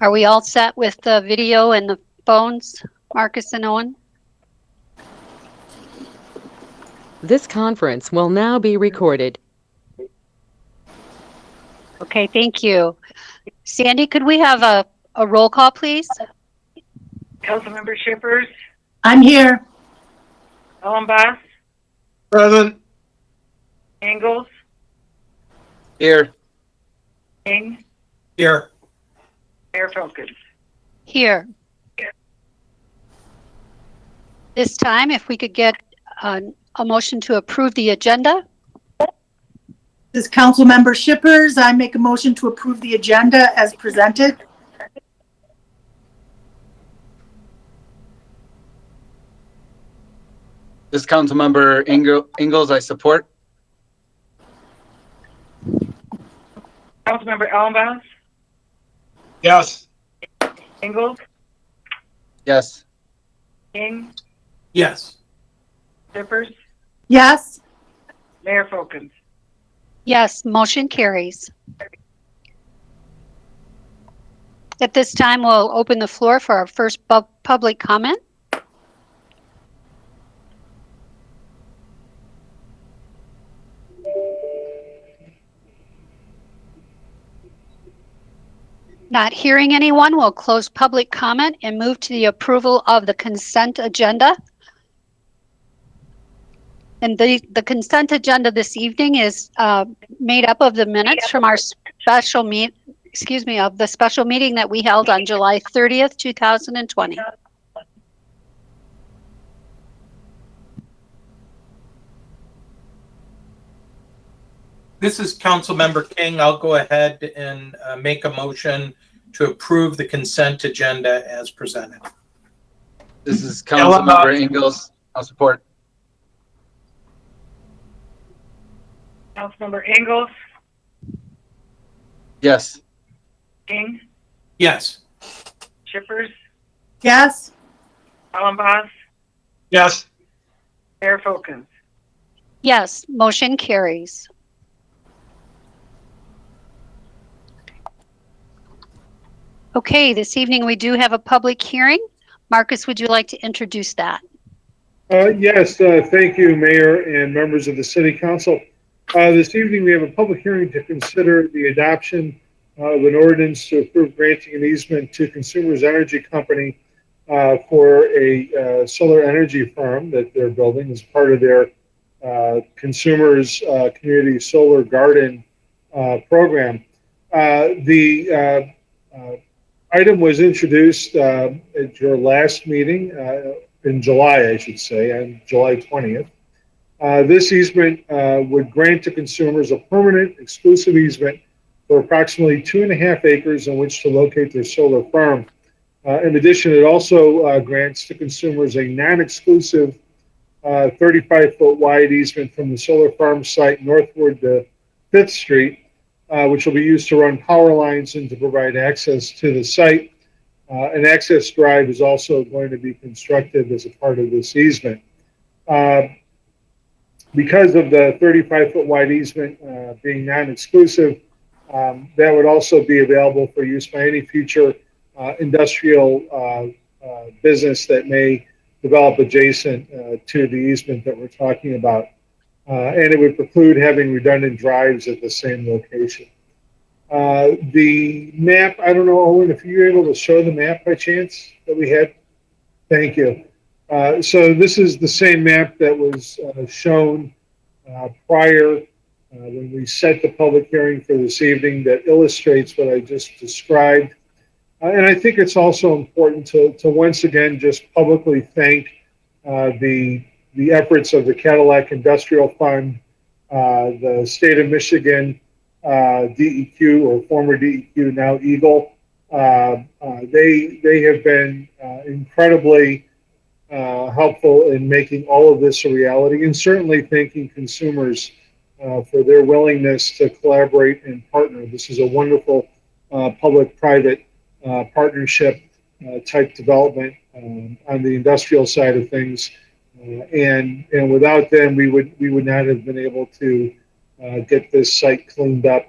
Are we all set with the video and the phones, Marcus and Owen? This conference will now be recorded. Okay, thank you. Sandy, could we have a roll call, please? Councilmember Shippers, I'm here. Ellenboss, Present. Ingalls, Here. King, Here. Mayor Folkins. Here. This time, if we could get a motion to approve the agenda. This is Councilmember Shippers. I make a motion to approve the agenda as presented. This is Councilmember Ingalls. I support. Councilmember Ellenboss, Yes. Ingalls, Yes. King, Yes. Shippers, Yes. Mayor Folkins. Yes, motion carries. At this time, we'll open the floor for our first public comment. Not hearing anyone, we'll close public comment and move to the approval of the consent agenda. And the consent agenda this evening is made up of the minutes from our special of the special meeting that we held on July 30th, 2020. This is Councilmember King. I'll go ahead and make a motion to approve the consent agenda as presented. This is Councilmember Ingalls. I'll support. Councilmember Ingalls, Yes. King, Yes. Shippers, Yes. Ellenboss, Yes. Mayor Folkins. Yes, motion carries. Okay, this evening we do have a public hearing. Marcus, would you like to introduce that? Yes, thank you, Mayor and members of the City Council. This evening we have a public hearing to consider the adoption of an ordinance to approve granting an easement to Consumers Energy Company for a solar energy farm that they're building as part of their Consumers Community Solar Garden program. The item was introduced at your last meeting in July, I should say, on July 20th. This easement would grant to consumers a permanent exclusive easement for approximately 2.5 acres in which to locate their solar farm. In addition, it also grants to consumers a non-exclusive 35-foot wide easement from the solar farm site northward to 5th Street, which will be used to run power lines and to provide access to the site. An access drive is also going to be constructed as a part of this easement. Because of the 35-foot wide easement being non-exclusive, that would also be available for use by any future industrial business that may develop adjacent to the easement that we're talking about. And it would preclude having redundant drives at the same location. The map, I don't know, Owen, if you're able to show the map by chance that we had. Thank you. So this is the same map that was shown prior when we set the public hearing for this evening that illustrates what I just described. And I think it's also important to once again just publicly thank the efforts of the Cadillac Industrial Fund, the state of Michigan, DEQ, or former DEQ, now Eagle. They have been incredibly helpful in making all of this a reality, and certainly thanking consumers for their willingness to collaborate and partner. This is a wonderful public-private partnership type development on the industrial side of things, and without them, we would not have been able to get this site cleaned up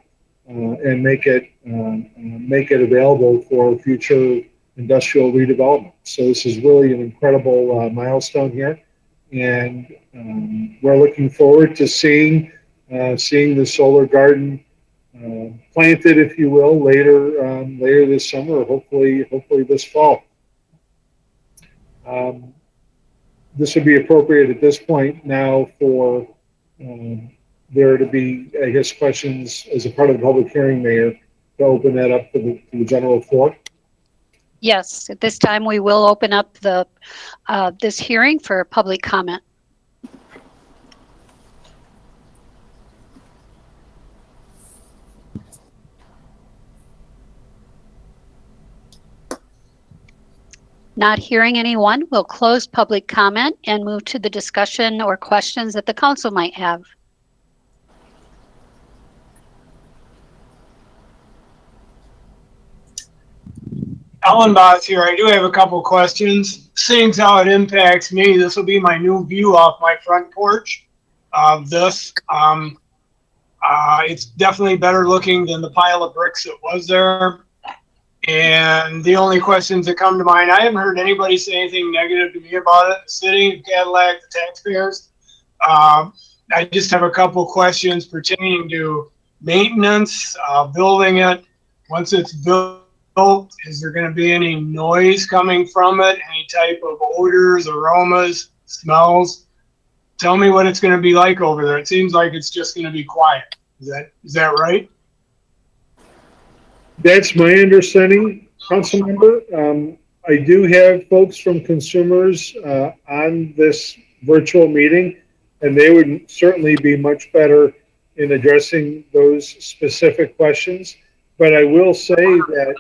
and make it available for future industrial redevelopment. So this is really an incredible milestone here, and we're looking forward to seeing the solar garden planted, if you will, later this summer, or hopefully this fall. This would be appropriate at this point now for there to be, I guess, questions as a part of the public hearing, Mayor, to open that up to the general floor. Yes, at this time, we will open up this hearing for public comment. Not hearing anyone, we'll close public comment and move to the discussion or questions that the council might have. Ellen Boss here. I do have a couple questions. Seeing how it impacts me, this will be my new view off my front porch of this. It's definitely better looking than the pile of bricks that was there. And the only questions that come to mind, I haven't heard anybody say anything negative to me about it. The city, Cadillac, the taxpayers. I just have a couple questions pertaining to maintenance, building it. Once it's built, is there going to be any noise coming from it? Any type of odors, aromas, smells? Tell me what it's going to be like over there. It seems like it's just going to be quiet. Is that right? That's my understanding, Councilmember. I do have folks from consumers on this virtual meeting, and they would certainly be much better in addressing those specific questions. But I will say that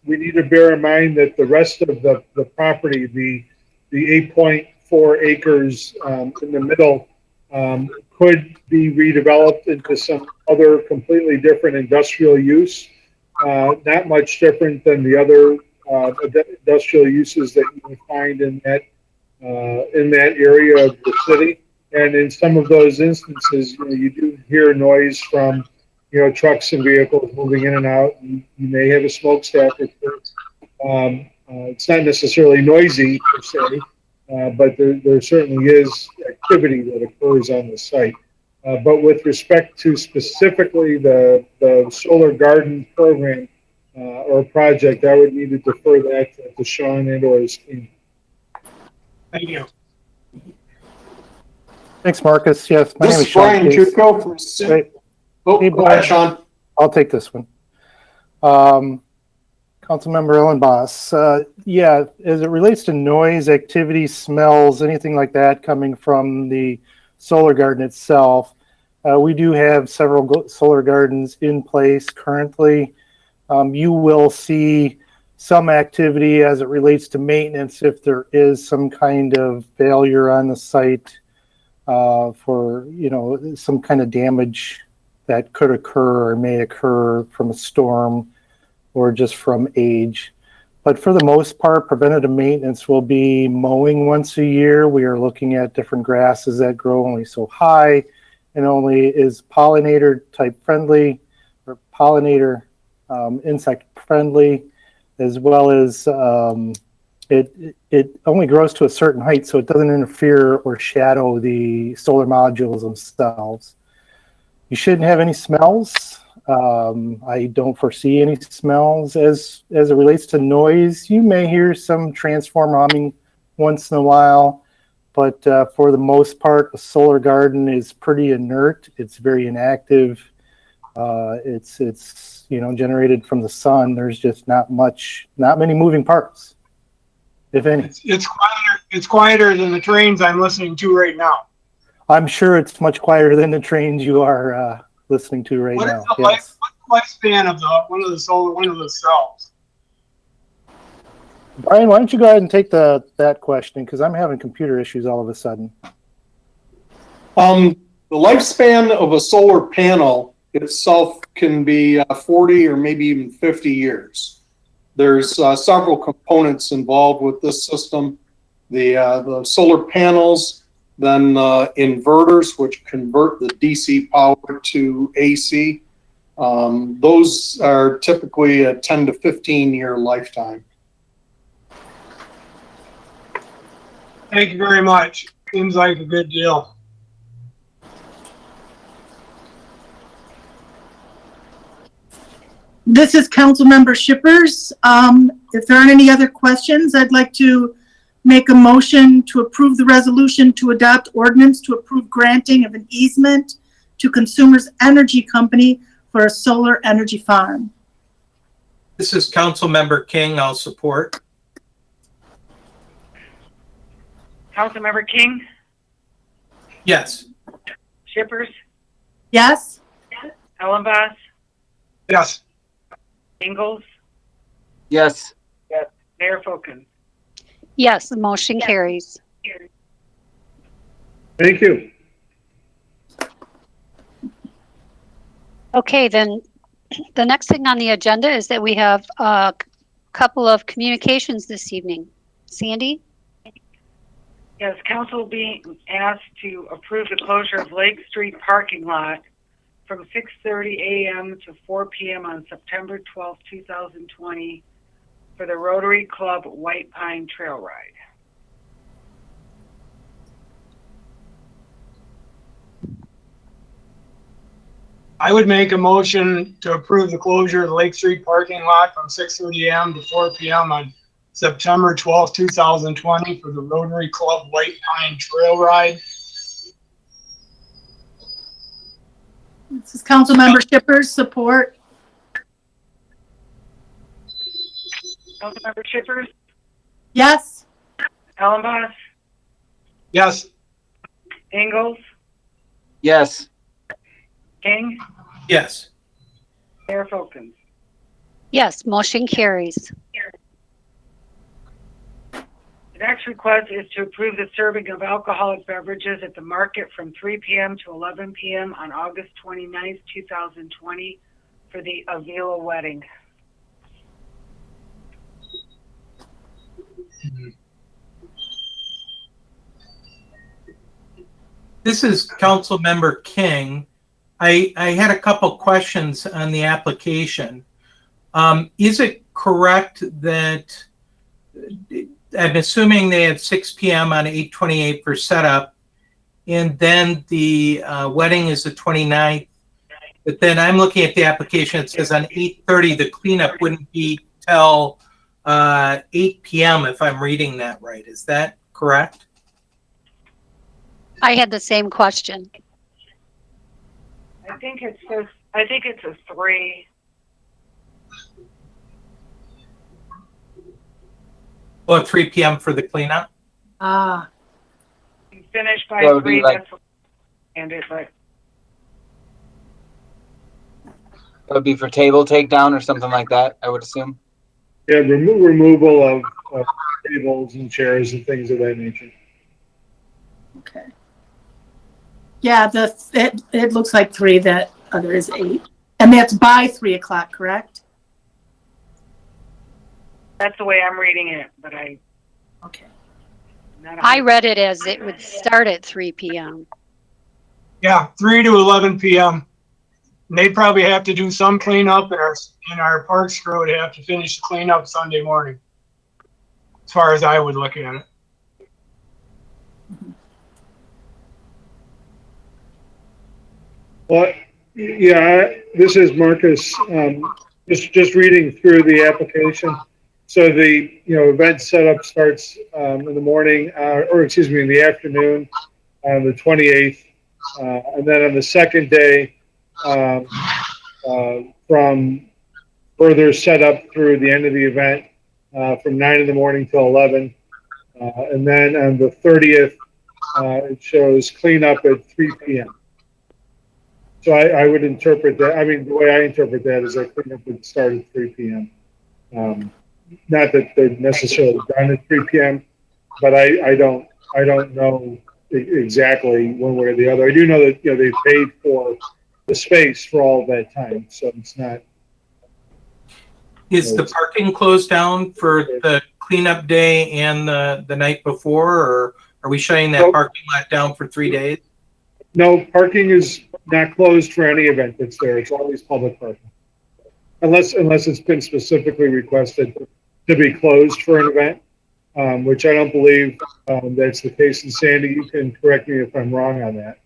we need to bear in mind that the rest of the property, the 8.4 acres in the middle, could be redeveloped into some other completely different industrial use. Not much different than the other industrial uses that you can find in that area of the city. And in some of those instances, you do hear noise from trucks and vehicles moving in and out. And you may have a smokestack. It's not necessarily noisy per se, but there certainly is activity that occurs on the site. But with respect to specifically the solar garden program or project, I would need to defer that to Sean and or his team. Thank you. Thanks, Marcus. Yes, my This name is is Sean Brian Case. Chutko from Right. Oh, Hey, go ahead, Sean. I'll take this one. Councilmember Ellen Boss. Yeah, as it relates to noise, activity, smells, anything like that coming from the solar garden itself, we do have several solar gardens in place currently. You will see some activity as it relates to maintenance if there is some kind of failure on the site for some kind of damage that could occur or may occur from a storm or just from age. But for the most part, preventative maintenance will be mowing once a year. We are looking at different grasses that grow only so high and only is pollinator type friendly or pollinator insect friendly, as well as it only grows to a certain height, so it doesn't interfere or shadow the solar modules themselves. You shouldn't have any smells. I don't foresee any smells. As it relates to noise, you may hear some transformer humming once in a while, but for the most part, a solar garden is pretty inert. It's very inactive. It's generated from the sun. There's just not many moving parts, if any. It's quieter than the trains I'm listening to right now. I'm sure it's much quieter than the trains you are listening to right now. What's the lifespan of one of the cells? Brian, why don't you go ahead and take that question, because I'm having computer issues all of a sudden. The lifespan of a solar panel itself can be 40 or maybe even 50 years. There's several components involved with this system. The solar panels, then inverters, which convert the DC power to AC. Those are typically a 10 to 15-year lifetime. Thank you very much. Seems like a good deal. This is Councilmember Shippers. If there aren't any other questions, I'd like to make a motion to approve the resolution to adopt ordinance to approve granting of an easement to Consumers Energy Company for a solar energy farm. This is Councilmember King. I'll support. Councilmember King, Yes. Shippers, Yes? Ellenboss, Yes. Ingalls, Yes. Mayor Folkins. Yes, the motion carries. Thank you. Okay, then the next thing on the agenda is that we have a couple of communications this evening. Sandy? Yes, council being asked to approve the closure of Lake Street parking lot from 6:30 a.m. to 4 p.m. on September 12, 2020 for the Rotary Club White Pine Trail Ride. I would make a motion to approve the closure of the Lake Street parking lot from 6:30 a.m. to 4 p.m. on September 12, 2020 for the Rotary Club White Pine Trail Ride. This is Councilmember Shippers, support. Councilmember Shippers, Yes? Ellenboss, Yes. Ingalls, Yes. King, Yes. Mayor Folkins. Yes, motion carries. The next request is to approve the serving of alcoholic beverages at the market from 3 p.m. to 11 p.m. on August 29th, 2020 for the Avila wedding. This is Councilmember King. I had a couple questions on the application. Is it correct that, I'm assuming they had 6 p.m. on 8/28 for setup, and then the wedding is the 29th, but then I'm looking at the application, it says on 8:30, the cleanup wouldn't be till 8 p.m. if I'm reading that right. Is that correct? I had the same question. I think it's a 3. Or 3 p.m. for the cleanup? Ah, You finish by That would be 3, like- that's what and it, but That would be for table takedown or something like that, I would assume. Yeah, removal of tables and chairs and things of that nature. okay. Yeah, it looks like 3, that other is 8. And that's by 3 o'clock, correct? that's the way I'm reading it, but Okay. I read it as it would start at 3 p.m. Yeah, 3 to 11 p.m. And they'd probably have to do some cleanup, and our parks crew would have to finish the cleanup Sunday morning. As far as I would look at it. Well, yeah, this is Marcus. Just reading through the application. So the, event setup starts in the morning, or excuse me, in the afternoon on the 28th. And then on the second day, from further setup through the end of the event, from 9 in the morning till 11. And then on the 30th, it shows cleanup at 3 p.m. So I would interpret that, the way I interpret that is that cleanup would start at 3 p.m. Not that they're necessarily done at 3 p.m., but I don't know exactly one way or the other. I do know that, they paid for the space for all of that time, so it's not. Is the parking closed down for the cleanup day and the night before, or are we shutting that Nope. parking lot down for 3 days? No, parking is not closed for any event that's there. It's always public parking. Unless it's been specifically requested to be closed for an event, which I don't believe, that's the case. And Sandy, you can correct me if I'm wrong on that.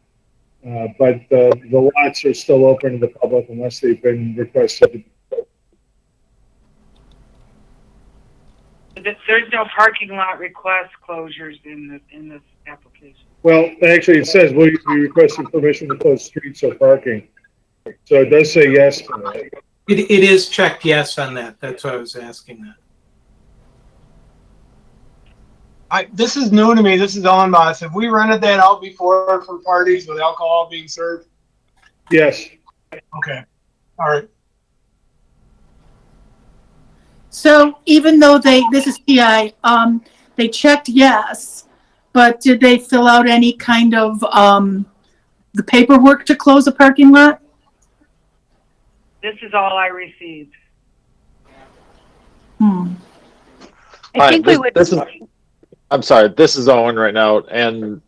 But the lots are still open to the public unless they've been requested. There's no parking lot request closures in this application. Well, actually, it says, will you be requesting permission to close streets or parking? So it does say yes to that. It is checked yes on that. That's why I was asking that. This is new to me. This is Ellen Boss. Have we rented that out before for parties with alcohol being served? Yes. Okay. All right. So even though this is TI, they checked yes, but did they fill out any kind of, the paperwork to close a parking lot? This is all I received. I think we would. I'm sorry, this is Owen right now, and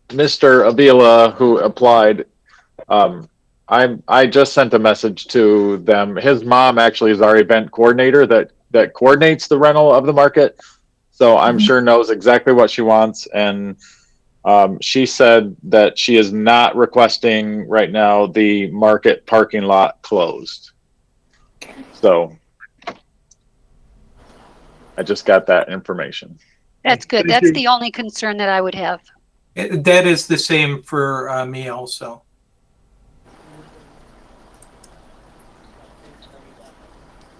Mr. Avila, who applied, I just sent a message to them. His mom actually is our event coordinator that coordinates the rental of the market, so I'm sure knows exactly what she wants, and she said that she is not requesting right now the market parking lot closed. So I just got that information. That's good. Thank That's you. the only concern that I would have. That is the same for me also.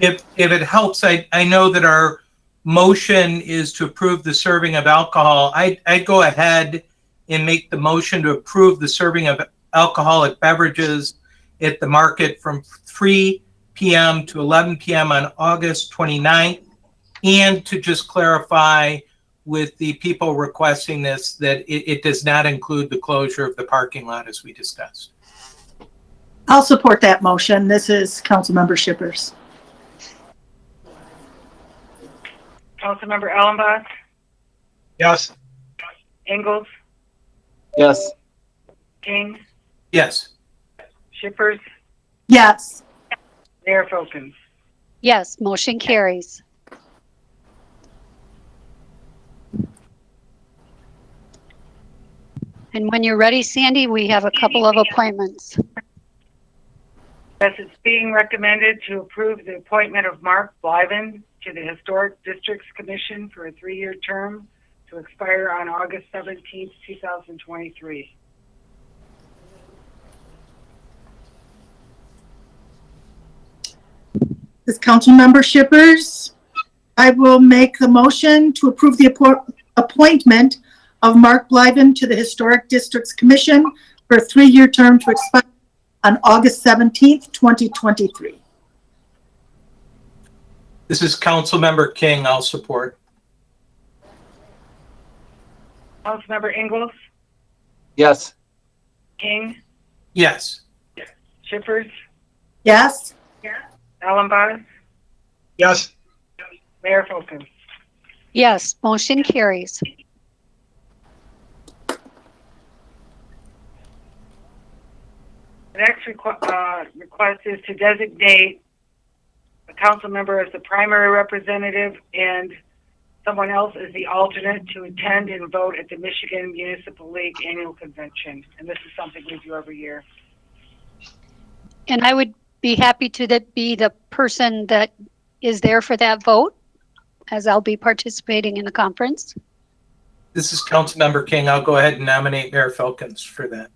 If it helps, I know that our motion is to approve the serving of alcohol. I'd go ahead and make the motion to approve the serving of alcoholic beverages at the market from 3 p.m. to 11 p.m. on August 29th, and to just clarify with the people requesting this that it does not include the closure of the parking lot as we discussed. I'll support that motion. This is Councilmember Shippers. Councilmember Ellenboss, Yes. Ingalls, Yes. King, Yes. Shippers, Yes. Mayor Folkins. Yes, motion carries. And when you're ready, Sandy, we have a couple of appointments. Yes, it's being recommended to approve the appointment of Mark Blyven to the Historic Districts Commission for a 3-year term to expire on August 17th, 2023. This Councilmember Shippers. I will make the motion to approve the appointment of Mark Blyven to the Historic Districts Commission for a 3-year term to expire on August 17th, 2023. This is Councilmember King. I'll support. Councilmember Ingalls, Yes. King, Yes. Shippers, Yes. Ellenboss, Yes. Mayor Folkins. Yes, motion carries. The next request is to designate a council member as the primary representative and someone else as the alternate to attend and vote at the Michigan Municipal League Annual Convention. And this is something we do every year. And I would be happy to be the person that is there for that vote, as I'll be participating in the conference. This is Councilmember King. I'll go ahead and nominate Mayor Felkins for that.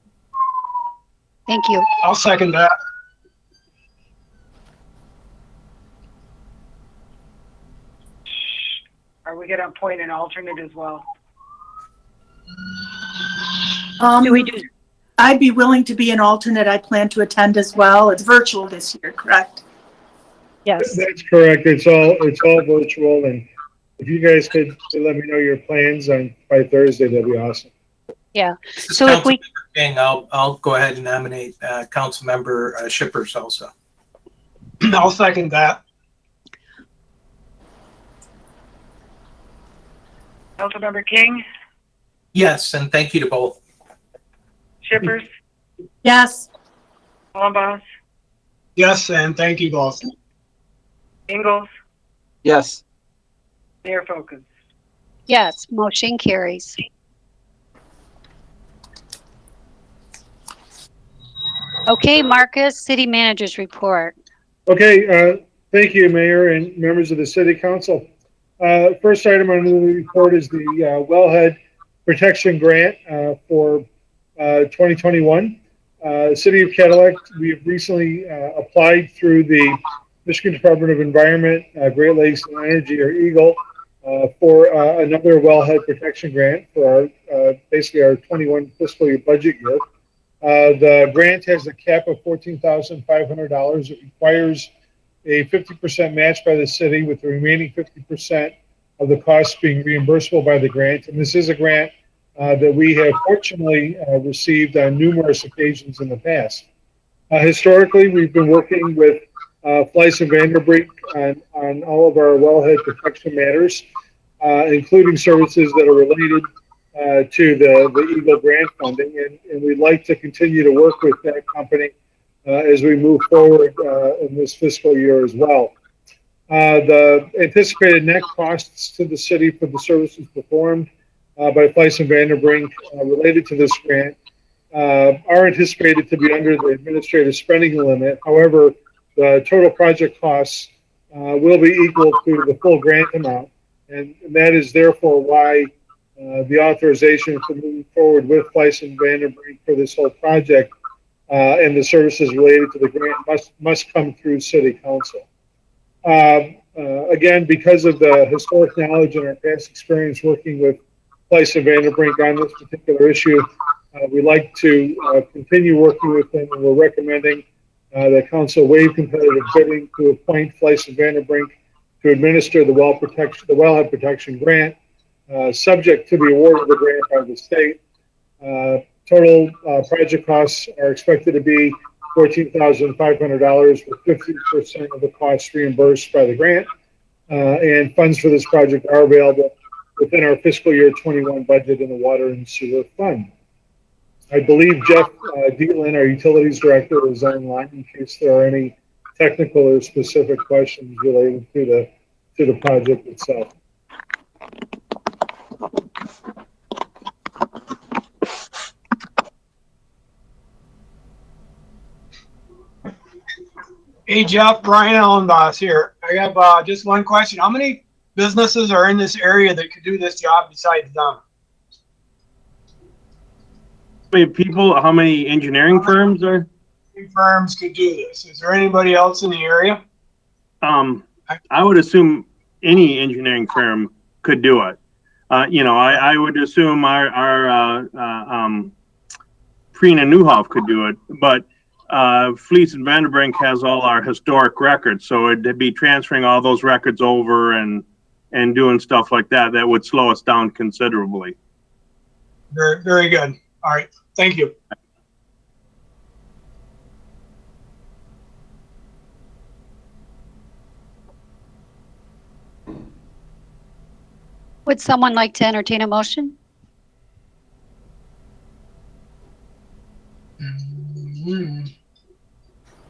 Thank you. I'll second that. Are we going to appoint an alternate as well? I'd be willing to be an alternate. I plan to attend as well. It's virtual this year, correct? Yes. That's correct. It's all virtual, and if you guys could let me know your plans by Thursday, that'd be awesome. Yeah. This is So if we, Councilmember King. I'll go ahead and nominate Councilmember Shippers also. I'll second that. Councilmember King, Yes, and thank you to both. Shippers, Yes. Allenboss, Yes, and thank you both. Ingalls, Yes. Mayor Folkins. Yes, motion carries. Okay, Marcus, city managers report. Okay, thank you, Mayor and members of the City Council. First item on the report is the Wellhead Protection Grant for 2021. City of Cadillac, we have recently applied through the Michigan Department of Environment, Great Lakes and Energy, or EAGLE, for another Wellhead Protection Grant for our basically our 21 fiscal year budget year. The grant has a cap of $14,500. It requires a 50% match by the city, with the remaining 50% of the costs being reimbursable by the grant. And this is a grant that we have fortunately received on numerous occasions in the past. Historically, we've been working with Fleiss and Vanderbrink on all of our wellhead protection matters, including services that are related to the EAGLE grant funding, and we'd like to continue to work with that company as we move forward in this fiscal year as well. The anticipated net costs to the city for the services performed by Fleiss and Vanderbrink related to this grant are anticipated to be under the administrative spending limit. However, the total project costs will be equal to the full grant amount, and that is therefore why the authorization for moving forward with Fleiss and Vanderbrink for this whole project and the services related to the grant must come through City Council. Again, because of the historic knowledge and our past experience working with Fleiss and Vanderbrink on this particular issue, we'd like to continue working with them, and we're recommending that Council waive competitive bidding to appoint Fleiss and Vanderbrink to administer the wellhead protection grant, subject to the award of the grant by the state. Total project costs are expected to be $14,500, with 50% of the costs reimbursed by the grant. And funds for this project are available within our fiscal year 21 budget in the Water and Sewer Fund. I believe Jeff Deatlin, our Utilities Director, is online in case there are any technical or specific questions related to the project itself. Hey, Jeff, Brian Allenboss here. I have just one question. How many businesses are in this area that could do this job besides them? How many people, how many engineering firms are? How many firms could do this? Is there anybody else in the area? I would assume any engineering firm could do it. I would assume our Preen and Newhoff could do it, but Fleiss and Vanderbrink has all our historic records, so it'd be transferring all those records over and doing stuff like that. That would slow us down considerably. Very, very good. All right. Thank you. Would someone like to entertain a motion?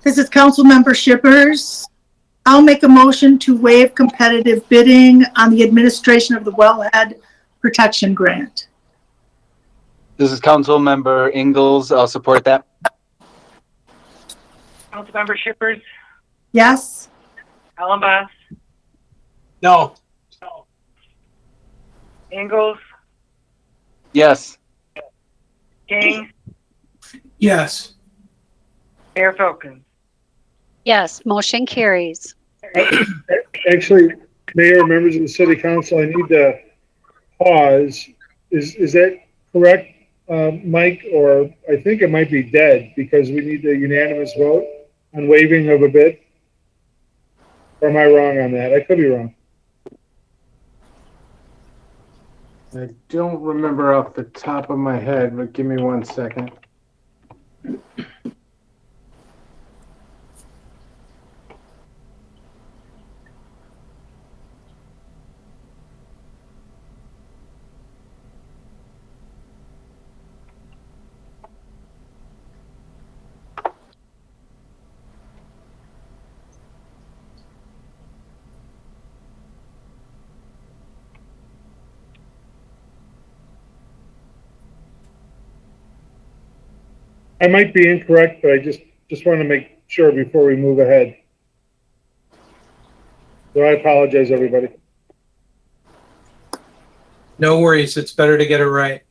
This is Councilmember Shippers. I'll make a motion to waive competitive bidding on the administration of the Wellhead Protection Grant. This is Councilmember Ingalls. I'll support that. Councilmember Shippers, Yes? Allenboss, No. Ingalls, Yes. King, Yes. Mayor Folkins. Yes, motion carries. Actually, Mayor, members of the City Council, I need to pause. Is that correct, Mike? Or I think it might be dead because we need a unanimous vote on waiving of a bid. Or am I wrong on that? I could be wrong. I don't remember off the top of my head, but give me 1 second. I might be incorrect, but I just want to make sure before we move ahead. So I apologize, everybody. No worries. It's better to get it right.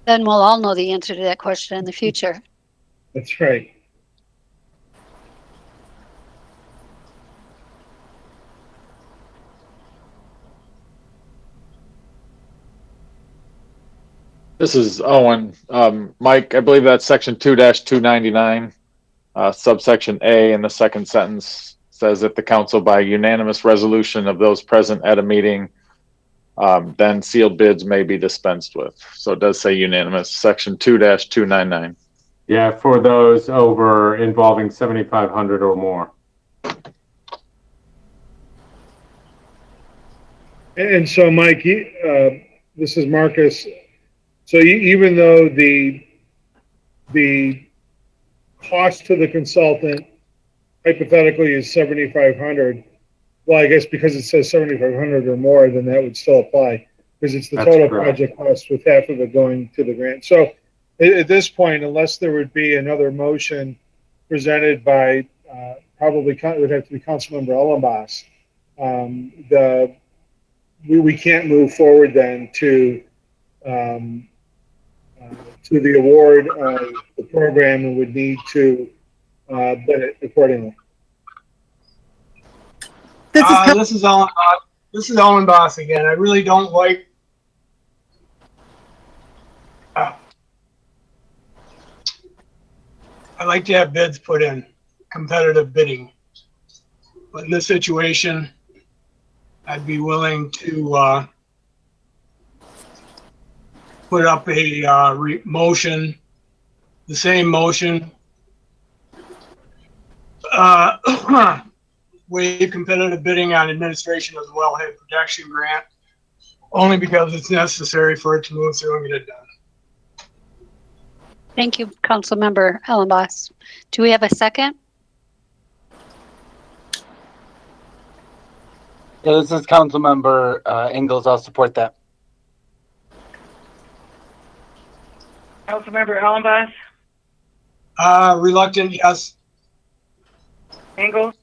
Then we'll all know the answer to that question in the future. That's right. This is Owen. Mike, I believe that's section 2-299, subsection A in the second sentence says if the council by unanimous resolution of those present at a meeting, then sealed bids may be dispensed with. So it does say unanimous, section 2-299. Yeah, for those over involving 7,500 or more. And so, Mike, this is Marcus. So even though the cost to the consultant hypothetically is 7,500, well, I guess because it says 7,500 or more, then that would still apply because it's the That's total correct. project cost with half of it going to the grant. So at this point, unless there would be another motion presented by probably it would have to be Councilmember Ellenboss, we can't move forward then to the award of the program and would need to bid it accordingly. This is Ellen Boss again. I really don't like. I like to have bids put in, competitive bidding. But in this situation, I'd be willing to put up a motion, the same motion. Waive competitive bidding on administration of the Wellhead Protection Grant, only because it's necessary for it to move through and get it done. Thank you, Councilmember Ellenboss. Do we have a second? Yeah, this is Councilmember Ingalls. I'll support that. Councilmember Ellenboss, Reluctant, yes. Engel,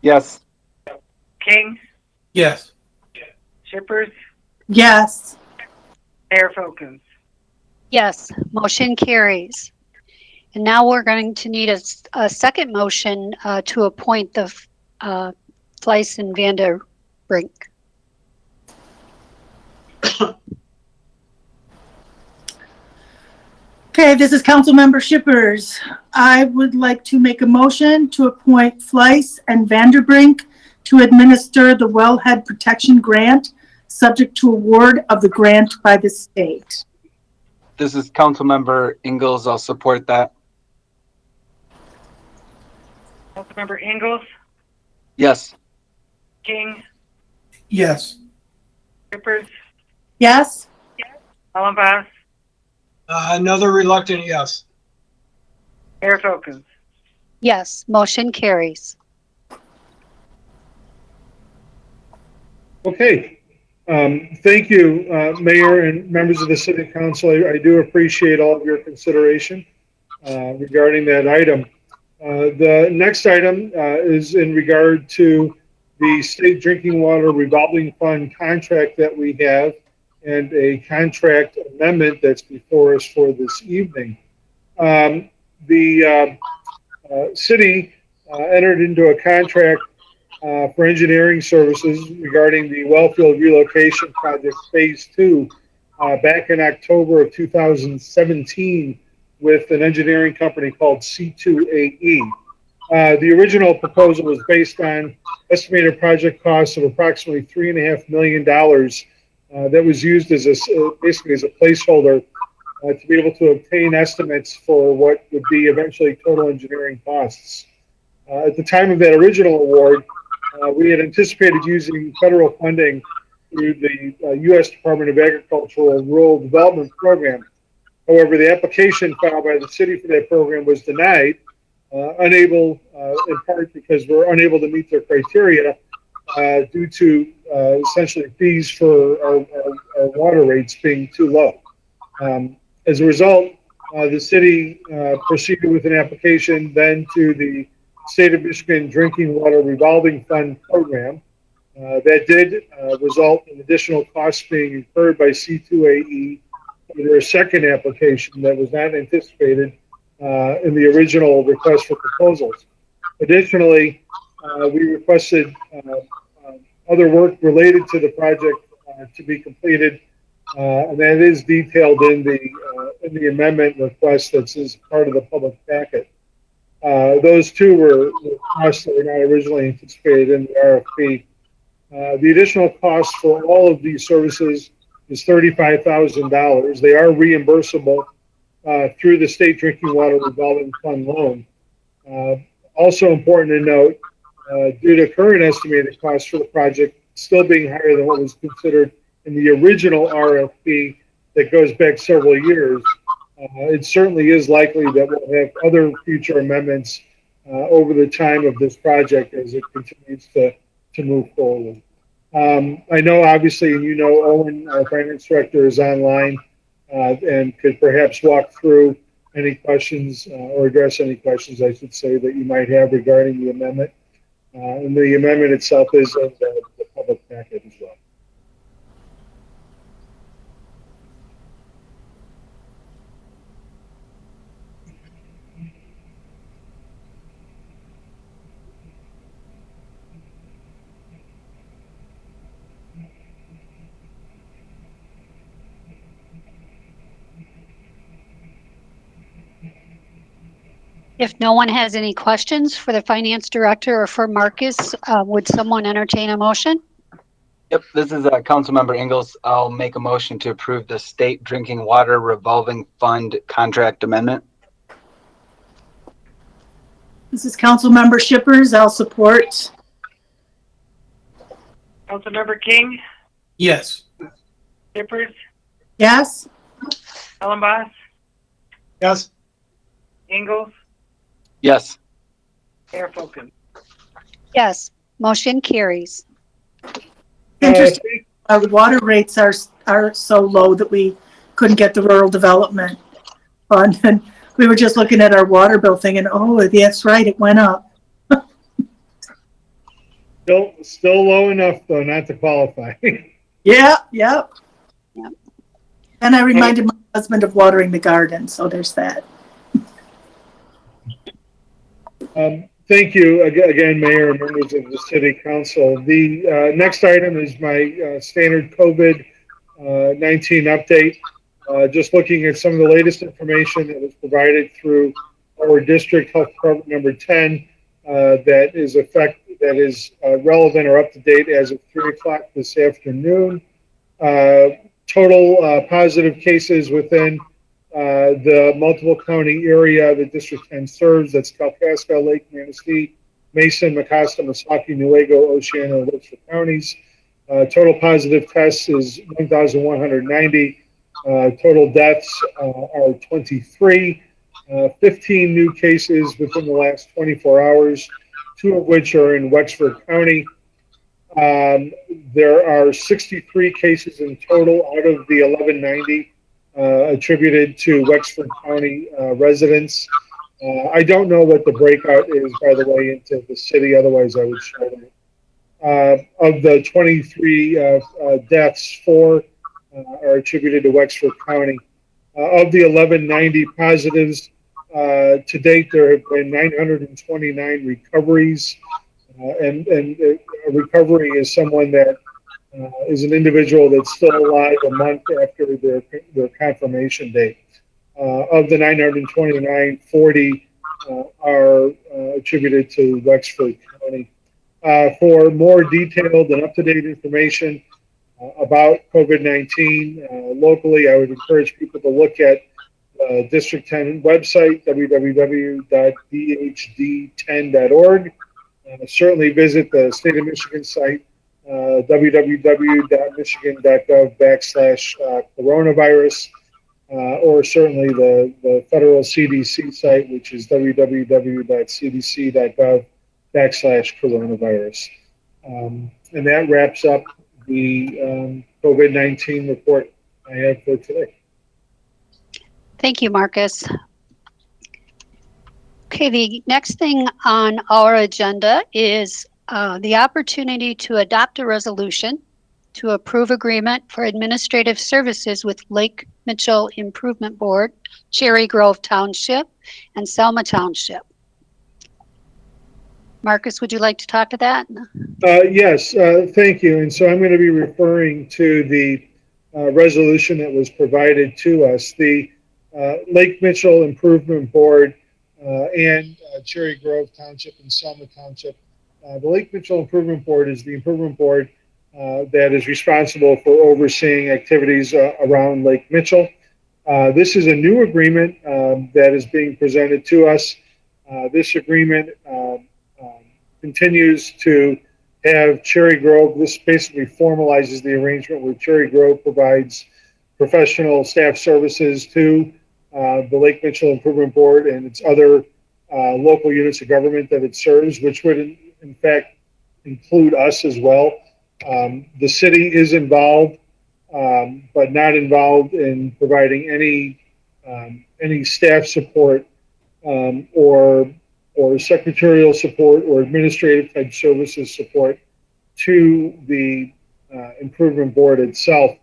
Yes. King, Yes. Shippers, Yes. Mayor Folkins. Yes, motion carries. And now we're going to need a second motion to appoint the Fleiss and Vander Brink. Okay, this is Councilmember Shippers. I would like to make a motion to appoint Fleiss and Vanderbrink to administer the Wellhead Protection Grant, subject to award of the grant by the state. This is Councilmember Ingalls. I'll support that. Councilmember Ingalls, Yes. King, Yes. Shippers, Yes? Ellenboss, Another reluctant, yes. Mayor Folkins. Yes, motion carries. Okay. Thank you, Mayor and members of the City Council. I do appreciate all of your consideration regarding that item. The next item is in regard to the State Drinking Water Revolving Fund contract that we have and a contract amendment that's before us for this evening. The city entered into a contract for engineering services regarding the Wellfield Relocation Project Phase 2 back in October of 2017 with an engineering company called C2AE. The original proposal was based on estimated project costs of approximately $3.5 million that was used as basically as a placeholder to be able to obtain estimates for what would be eventually total engineering costs. At the time of that original award, we had anticipated using federal funding through the U.S. Department of Agriculture and Rural Development Program. However, the application filed by the city for that program was denied, unable, in part because we're unable to meet their criteria due to essentially fees for our water rates being too low. As a result, the city proceeded with an application then to the State of Michigan Drinking Water Revolving Fund program. That did result in additional costs being incurred by C2AE for their second application that was not anticipated in the original request for proposals. Additionally, we requested other work related to the project to be completed, and that is detailed in the amendment request that's as part of the public packet. Those two were costs that were not originally anticipated in the RFP. The additional cost for all of these services is $35,000. They are reimbursable through the State Drinking Water Revolving Fund loan. Also important to note, due to current estimated costs for the project still being higher than what was considered in the original RFP that goes back several years, it certainly is likely that we'll have other future amendments over the time of this project as it continues to move forward. I know, obviously, and you know, Owen, our finance director, is online and could perhaps walk through any questions or address any questions, I should say, that you might have regarding the amendment. And the amendment itself is in the public packet as well. If no one has any questions for the finance director or for Marcus, would someone entertain a motion? Yep, this is Councilmember Ingalls. I'll make a motion to approve the State Drinking Water Revolving Fund contract amendment. This is Councilmember Shippers. I'll support. Councilmember King, Yes. Shippers, Yes? Ellenboss, Yes. Ingalls, Yes. Mayor Folkin. Yes, motion carries. Interesting. Our water rates are so low that we couldn't get the rural development fund. And we were just looking at our water bill thinking, oh, that's right, it went up. Still low enough, though, not to qualify. Yeah, yep. And I reminded my husband of watering the garden, so there's that. Thank you again, Mayor and members of the City Council. The next item is my standard COVID-19 update. Just looking at some of the latest information that was provided through our district health department number 10 that is relevant or up to date as of 3 o'clock this afternoon. Total positive cases within the multiple county area the District 10 serves, that's Kalkaska, Lake Manistee, Mason, Mecosta, Missaukee, Newaygo, Oceana, and Wilkes counties. Total positive tests is 1,190. Total deaths are 23. 15 new cases within the last 24 hours, 2 of which are in Wexford County. There are 63 cases in total out of the 1,190 attributed to Wexford County residents. I don't know what the breakout is, by the way, into the city. Otherwise, I would show that. Of the 23 deaths, 4 are attributed to Wexford County. Of the 1,190 positives, to date, there have been 929 recoveries. And a recovery is someone that is an individual that's still alive a month after their confirmation date. Of the 929, 40 are attributed to Wexford County. For more detailed and up-to-date information about COVID-19 locally, I would encourage people to look at the District 10 website, www.dhd10.org. Certainly visit the State of Michigan site, www.michigan.gov/coronavirus. or certainly the federal CDC site, which is www.cdc.gov/coronavirus. And that wraps up the COVID-19 report I have for today. Thank you, Marcus. Okay, the next thing on our agenda is the opportunity to adopt a resolution to approve agreement for administrative services with Lake Mitchell Improvement Board, Cherry Grove Township, and Selma Township. Marcus, would you like to talk to that? Yes, thank you. And so I'm going to be referring to the resolution that was provided to us. The Lake Mitchell Improvement Board and Cherry Grove Township and Selma Township. The Lake Mitchell Improvement Board is the improvement board that is responsible for overseeing activities around Lake Mitchell. This is a new agreement that is being presented to us. This agreement continues to have Cherry Grove. This basically formalizes the arrangement where Cherry Grove provides professional staff services to the Lake Mitchell Improvement Board and its other local units of government that it serves, which would in fact include us as well. The city is involved, but not involved in providing any staff support or secretarial support or administrative type services support to the improvement board itself.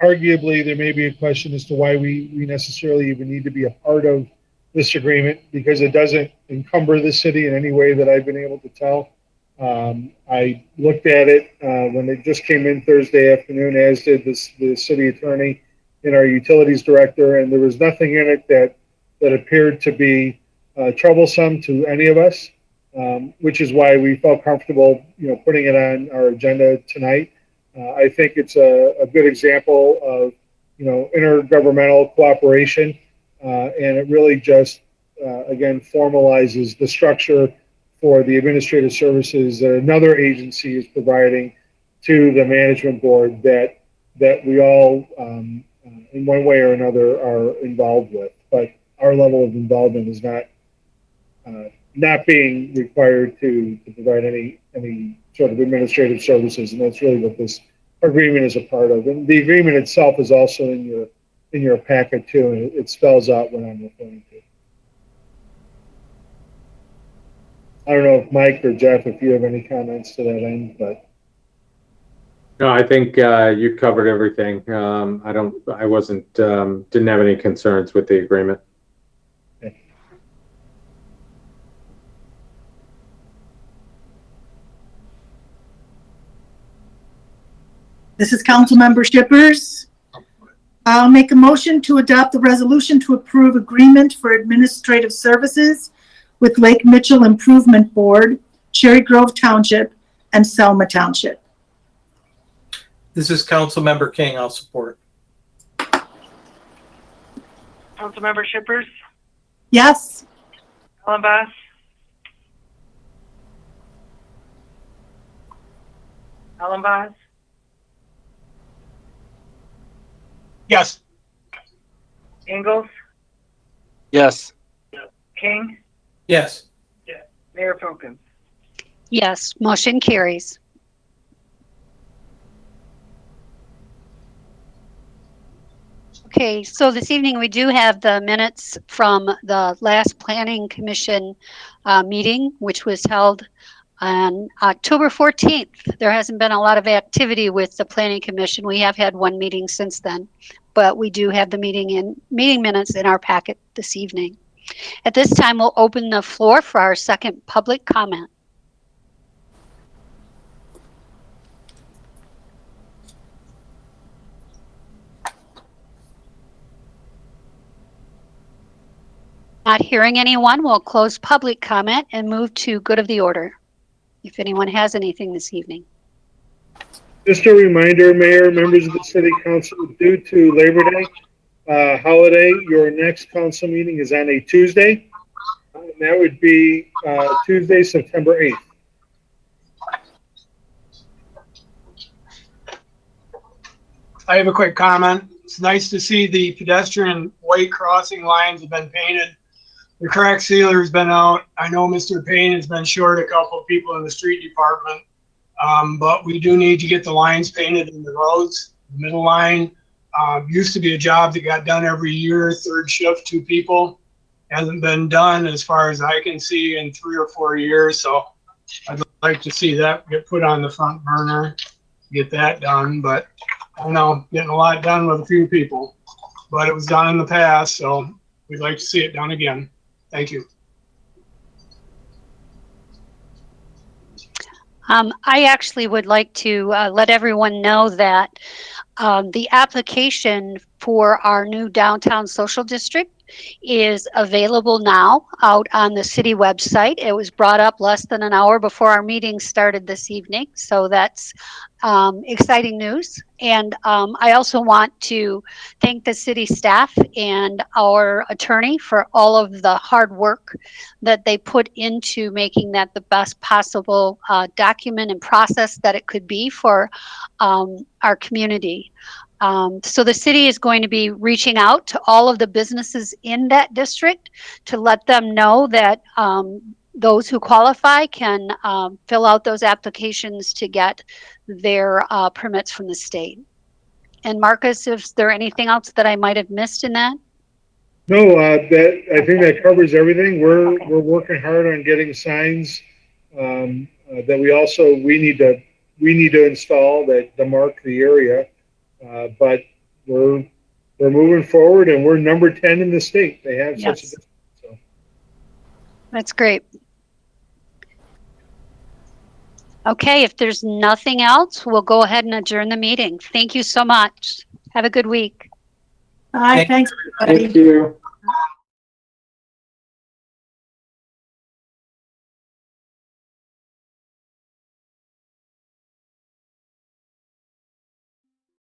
Arguably, there may be a question as to why we necessarily even need to be a part of this agreement, because it doesn't encumber the city in any way that I've been able to tell. I looked at it when it just came in Thursday afternoon, as did the city attorney and our utilities director, and there was nothing in it that appeared to be troublesome to any of us, which is why we felt comfortable, putting it on our agenda tonight. I think it's a good example of, intergovernmental cooperation, and it really just, again, formalizes the structure for the administrative services that another agency is providing to the management board that we all, in one way or another, are involved with. But our level of involvement is not being required to provide any sort of administrative services, and that's really what this agreement is a part of. And the agreement itself is also in your packet too, and it spells out what I'm referring to. I don't know if Mike or Jeff, if you have any comments to that end, but. No, I think you covered everything. Didn't have any concerns with the agreement. Okay. This is Councilmember Shippers. I'll make a motion to adopt the resolution to approve agreement for administrative services with Lake Mitchell Improvement Board, Cherry Grove Township, and Selma Township. This is Councilmember King. I'll support. Councilmember Shippers, Yes. Allenboss, Allenboss, Yes. Ingalls, Yes. King, Yes. Mayor Folkins. Yes, motion carries. Okay, so this evening we do have the minutes from the last Planning Commission meeting, which was held on October 14th. There hasn't been a lot of activity with the Planning Commission. We have had one meeting since then, but we do have the meeting minutes in our packet this evening. At this time, we'll open the floor for our second public comment. Not hearing anyone, we'll close public comment and move to good of the order, if anyone has anything this evening. Just a reminder, Mayor, members of the City Council, due to Labor Day holiday, your next council meeting is on a Tuesday. And that would be Tuesday, September 8th. I have a quick comment. It's nice to see the pedestrian white crossing lines have been painted. The crack sealer's been out. I know Mr. Payne has been short a couple of people in the street department. But we do need to get the lines painted in the roads. The middle line used to be a job that got done every year, third shift, 2 people. Hasn't been done as far as I can see in 3 or 4 years. So I'd like to see that get put on the front burner, get that done. But I don't know, getting a lot done with a few people. But it was done in the past, so we'd like to see it done again. Thank you. I actually would like to let everyone know that the application for our new downtown social district is available now out on the city website. It was brought up less than an hour before our meeting started this evening, so that's exciting news. And I also want to thank the city staff and our attorney for all of the hard work that they put into making that the best possible document and process that it could be for our community. So the city is going to be reaching out to all of the businesses in that district to let them know that those who qualify can fill out those applications to get their permits from the state. And Marcus, is there anything else that I might have missed in that? No, I think that covers everything. We're working hard on getting signs that we need to install that mark the area. But we're moving forward, and we're number 10 in the state. They have such a difference. So. That's great. Okay, if there's nothing else, we'll go ahead and adjourn the meeting. Thank you so much. Have a good week. Hi, thanks. Thank you.